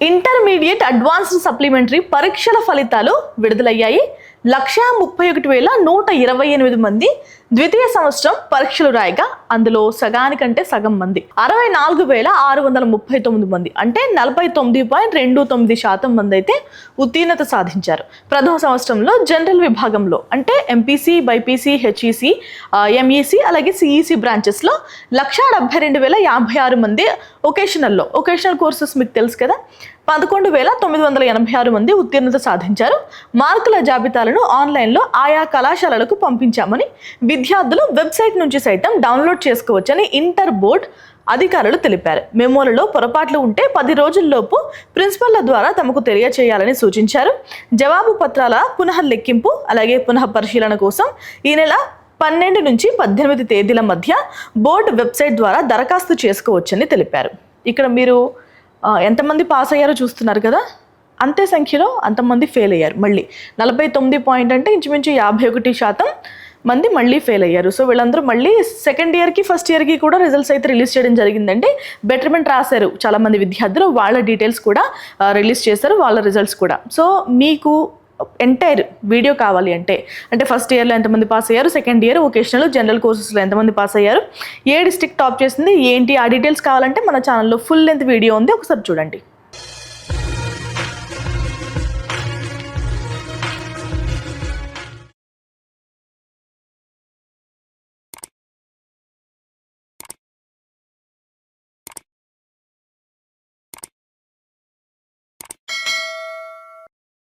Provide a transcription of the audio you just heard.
Intermediate advanced supplementary పరీక్షల ఫలితాలు విడుదలయ్యాయి. 131,128 మంది ద్వితీయ సంవత్సరం పరీక్షలు రాయగా అందులో సగానికంటే సగం మంది 64,639 మంది అంటే 49.29% మంది అయితే ఉత్తీర్ణత సాధించారు. ప్రథమ సంవత్సరంలో జనరల్ విభాగంలో అంటే ఎంపీసీ, బైపీసీ, హెచ్ఈసీ, ఎంఈసీ అలాగే సిఈసీ బ్రాంచెస్లో 172,056 మంది ఒకేషనల్ కోర్సెస్ మీకు తెలుసు కదా, 11,986 మంది ఉత్తీర్ణత సాధించారు. మార్కుల జాబితాలను ఆన్లైన్లో ఆయా కళాశాలలకు పంపించామని, విద్యార్థులు వెబ్సైట్ నుంచి సైతం డౌన్లోడ్ చేసుకోవచ్చని ఇంటర్ బోర్డ్ అధికారులు తెలిపారు. మెమోలలో పొరపాట్లు ఉంటే 10 రోజుల్లోపు ప్రిన్సిపల్ల ద్వారా తమకు తెలియచేయాలని సూచించారు. జవాబు పత్రాల పునః లెక్కింపు అలాగే పునః పరిశీలన కోసం ఈ నెల 12 నుంచి 18 తేదీల మధ్య బోర్డు వెబ్సైట్ ద్వారా దరఖాస్తు చేసుకోవచ్చని తెలిపారు. ఇక్కడ మీరు ఎంతమంది పాస్ అయ్యారో చూస్తున్నారు కదా, అంతే సంఖ్యలో అంతమంది ఫెయిల్ అయ్యారు. మళ్ళీ 49 అంటే ఇంచుమించు 51% మంది మళ్ళీ ఫెయిల్ అయ్యారు. సో వీళ్ళందరూ మళ్ళీ సెకండ్ ఇయర్కి ఫస్ట్ ఇయర్కి కూడా రిజల్ట్స్ అయితే రిలీజ్ చేయడం జరిగిందండి. బెటర్మెంట్ రాశారు చాలామంది విద్యార్థులు, వాళ్ళ డీటెయిల్స్ కూడా రిలీజ్ చేశారు, వాళ్ళ రిజల్ట్స్ కూడా. సో మీకు ఎంటైర్ వీడియో కావాలి అంటే ఫస్ట్ ఇయర్లో ఎంతమంది పాస్ అయ్యారు, సెకండ్ ఇయర్ వొకేషనల్ జనరల్ కోర్సెస్లో ఎంతమంది పాస్ అయ్యారు, ఏ డిస్ట్రిక్ట్ టాప్ చేసింది ఏంటి, ఆ డీటెయిల్స్ కావాలంటే మన ఛానల్లో ఫుల్ లెంత్ వీడియో ఉంది, ఒకసారి చూడండి.